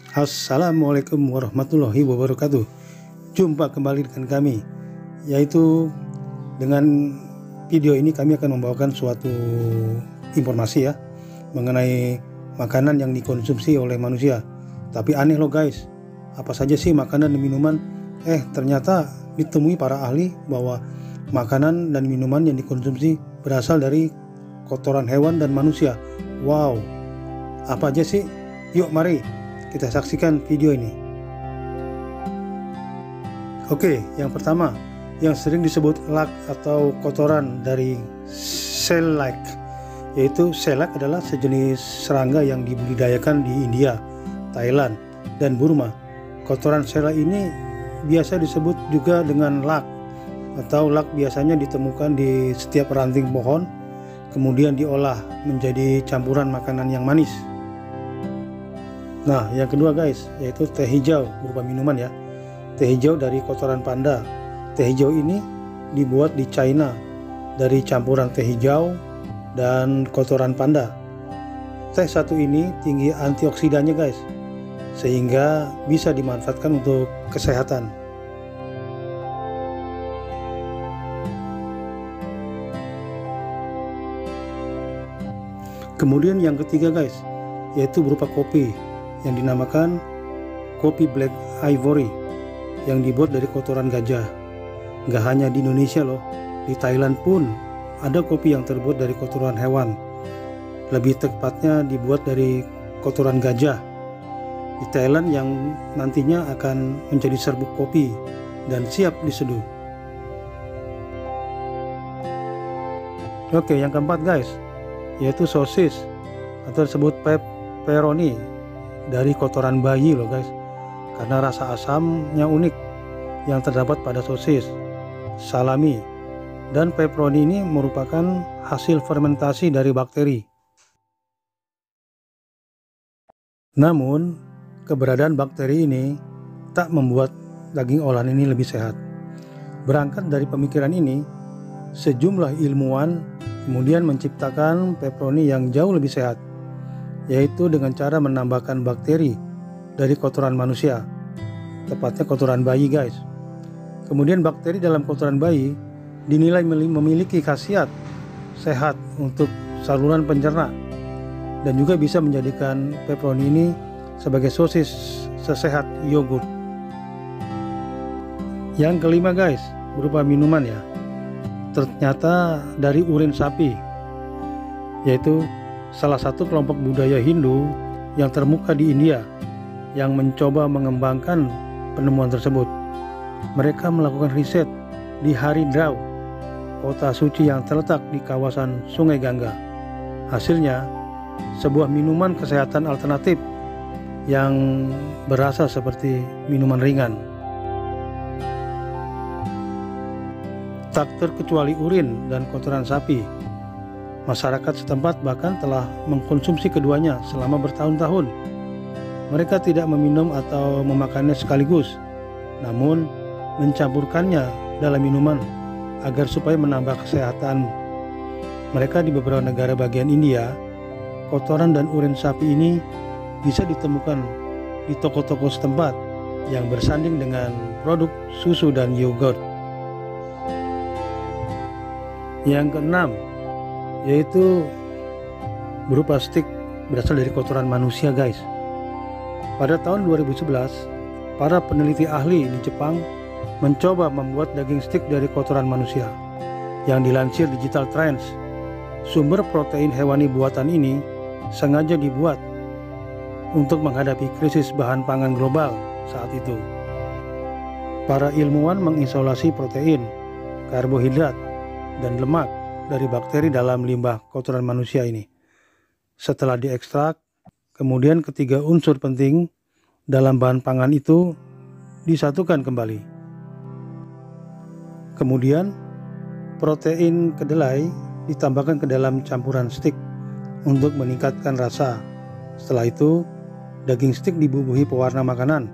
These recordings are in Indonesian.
Assalamualaikum warahmatullahi wabarakatuh. Jumpa kembali dengan kami, yaitu dengan video ini kami akan membawakan suatu informasi ya mengenai makanan yang dikonsumsi oleh manusia. Tapi aneh loh guys, apa saja sih makanan dan minuman? Ternyata ditemui para ahli bahwa makanan dan minuman yang dikonsumsi berasal dari kotoran hewan dan manusia. Wow, apa aja sih? Yuk mari kita saksikan video ini. Oke, yang pertama yang sering disebut lak atau kotoran dari shellac, yaitu shellac adalah sejenis serangga yang dibudidayakan di India, Thailand, dan Burma. Kotoran shellac ini biasa disebut juga dengan lak, atau lak biasanya ditemukan di setiap ranting pohon, kemudian diolah menjadi campuran makanan yang manis. Nah, yang kedua guys, yaitu teh hijau berupa minuman ya. Teh hijau dari kotoran panda. Teh hijau ini dibuat di China dari campuran teh hijau dan kotoran panda. Teh satu ini tinggi antioksidannya guys, sehingga bisa dimanfaatkan untuk kesehatan. Kemudian yang ketiga guys, yaitu berupa kopi yang dinamakan kopi Black Ivory yang dibuat dari kotoran gajah. Gak hanya di Indonesia loh, di Thailand pun ada kopi yang terbuat dari kotoran hewan. Lebih tepatnya dibuat dari kotoran gajah. Di Thailand yang nantinya akan menjadi serbuk kopi dan siap diseduh. Oke, yang keempat guys, yaitu sosis atau disebut pepperoni dari kotoran bayi loh guys, karena rasa asamnya unik yang terdapat pada sosis, salami, dan pepperoni ini merupakan hasil fermentasi dari bakteri. Namun keberadaan bakteri ini tak membuat daging olahan ini lebih sehat. Berangkat dari pemikiran ini, sejumlah ilmuwan kemudian menciptakan pepperoni yang jauh lebih sehat, yaitu dengan cara menambahkan bakteri dari kotoran manusia, tepatnya kotoran bayi guys. Kemudian bakteri dalam kotoran bayi dinilai memiliki khasiat sehat untuk saluran pencerna dan juga bisa menjadikan pepperoni ini sebagai sosis sesehat yogurt. Yang kelima guys, berupa minuman ya, ternyata dari urin sapi, yaitu salah satu kelompok budaya Hindu yang termuka di India yang mencoba mengembangkan penemuan tersebut. Mereka melakukan riset di Haridwar, kota suci yang terletak di kawasan Sungai Gangga. Hasilnya, sebuah minuman kesehatan alternatif yang berasa seperti minuman ringan. Tak terkecuali urin dan kotoran sapi, masyarakat setempat bahkan telah mengkonsumsi keduanya selama bertahun-tahun. Mereka tidak meminum atau memakannya sekaligus, namun mencampurkannya dalam minuman agar supaya menambah kesehatan. Mereka di beberapa negara bagian India, kotoran dan urin sapi ini bisa ditemukan di toko-toko setempat yang bersanding dengan produk susu dan yogurt. Yang keenam, yaitu berupa stik berasal dari kotoran manusia guys. Pada tahun 2011, para peneliti ahli di Jepang mencoba membuat daging stik dari kotoran manusia. Yang dilansir Digital Trends, sumber protein hewani buatan ini sengaja dibuat untuk menghadapi krisis bahan pangan global saat itu. Para ilmuwan mengisolasi protein, karbohidrat, dan lemak dari bakteri dalam limbah kotoran manusia ini. Setelah diekstrak, kemudian ketiga unsur penting dalam bahan pangan itu disatukan kembali. Kemudian protein kedelai ditambahkan ke dalam campuran stik untuk meningkatkan rasa. Setelah itu, daging stik dibubuhi pewarna makanan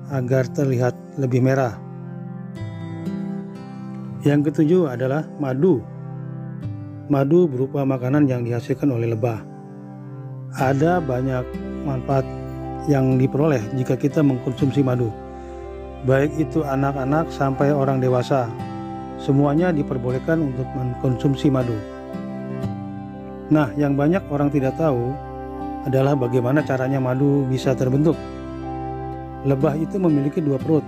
agar terlihat lebih merah. Yang ketujuh adalah madu. Madu berupa makanan yang dihasilkan oleh lebah. Ada banyak manfaat yang diperoleh jika kita mengkonsumsi madu. Baik itu anak-anak sampai orang dewasa, semuanya diperbolehkan untuk mengkonsumsi madu. Nah, yang banyak orang tidak tahu adalah bagaimana caranya madu bisa terbentuk. Lebah itu memiliki dua perut.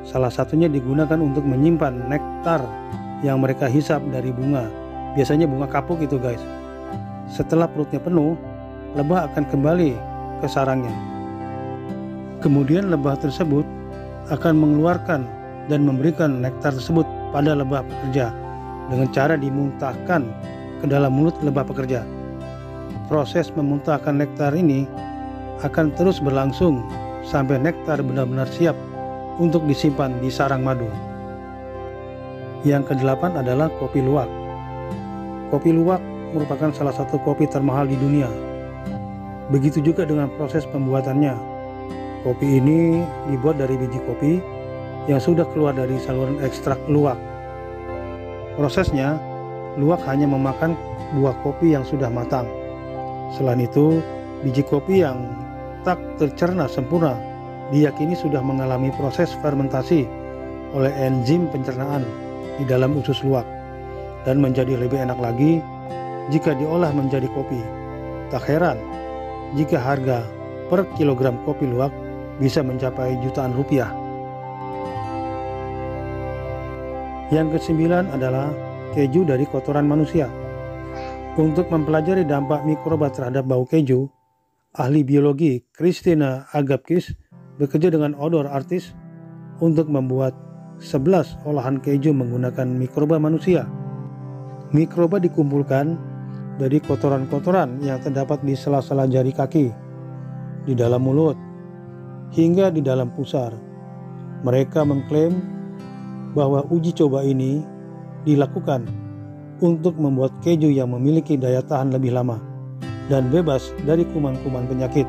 Salah satunya digunakan untuk menyimpan nektar yang mereka hisap dari bunga. Biasanya bunga kapuk itu guys. Setelah perutnya penuh, lebah akan kembali ke sarangnya. Kemudian lebah tersebut akan mengeluarkan dan memberikan nektar tersebut pada lebah pekerja dengan cara dimuntahkan ke dalam mulut lebah pekerja. Proses memuntahkan nektar ini akan terus berlangsung sampai nektar benar-benar siap untuk disimpan di sarang madu. Yang kedelapan adalah kopi luwak. Kopi luwak merupakan salah satu kopi termahal di dunia. Begitu juga dengan proses pembuatannya. Kopi ini dibuat dari biji kopi yang sudah keluar dari saluran ekstrak luwak. Prosesnya, luwak hanya memakan buah kopi yang sudah matang. Selain itu, biji kopi yang tak tercerna sempurna diyakini sudah mengalami proses fermentasi oleh enzim pencernaan di dalam usus luwak dan menjadi lebih enak lagi jika diolah menjadi kopi. Tak heran jika harga per kilogram kopi luwak bisa mencapai jutaan rupiah. Yang kesembilan adalah keju dari kotoran manusia. Untuk mempelajari dampak mikroba terhadap bau keju, ahli biologi Christina Agapkis bekerja dengan odor artis untuk membuat 11 olahan keju menggunakan mikroba manusia. Mikroba dikumpulkan dari kotoran-kotoran yang terdapat di sela-sela jari kaki, di dalam mulut, hingga di dalam pusar. Mereka mengklaim bahwa uji coba ini dilakukan untuk membuat keju yang memiliki daya tahan lebih lama dan bebas dari kuman-kuman penyakit.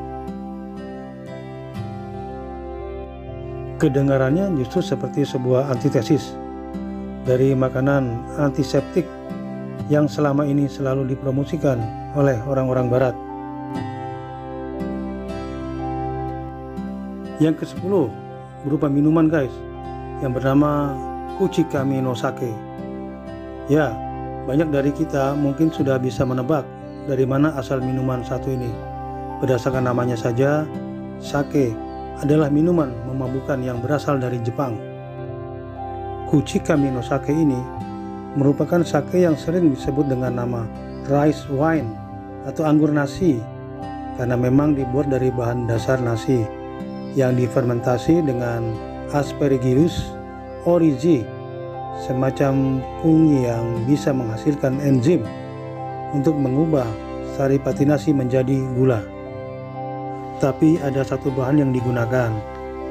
Kedengarannya justru seperti sebuah antitesis dari makanan antiseptik yang selama ini selalu dipromosikan oleh orang-orang barat. Yang ke-10 berupa minuman guys, yang bernama Kuchikami no Sake. Ya, banyak dari kita mungkin sudah bisa menebak dari mana asal minuman satu ini. Berdasarkan namanya saja, sake adalah minuman memabukkan yang berasal dari Jepang. Kuchikami no Sake ini merupakan sake yang sering disebut dengan nama rice wine atau anggur nasi karena memang dibuat dari bahan dasar nasi yang difermentasi dengan Aspergillus oryzae, semacam fungi yang bisa menghasilkan enzim untuk mengubah sari pati nasi menjadi gula. Tapi ada satu bahan yang digunakan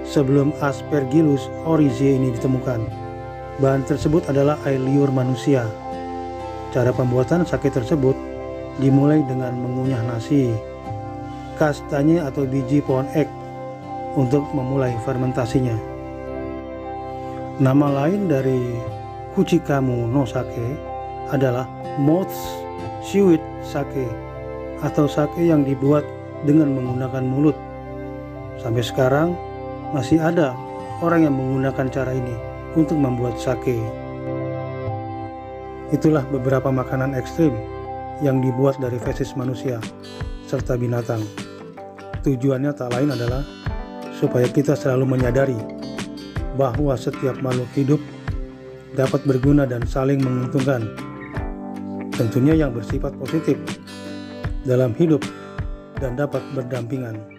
sebelum Aspergillus oryzae ini ditemukan. Bahan tersebut adalah air liur manusia. Cara pembuatan sake tersebut dimulai dengan mengunyah nasi, kastanye atau biji pohon ek untuk memulai fermentasinya. Nama lain dari Kuchikamu no Sake adalah Moth's Sweet Sake atau sake yang dibuat dengan menggunakan mulut. Sampai sekarang masih ada orang yang menggunakan cara ini untuk membuat sake. Itulah beberapa makanan ekstrim yang dibuat dari fesis manusia serta binatang. Tujuannya tak lain adalah supaya kita selalu menyadari bahwa setiap makhluk hidup dapat berguna dan saling menguntungkan. Tentunya yang bersifat positif dalam hidup dan dapat berdampingan.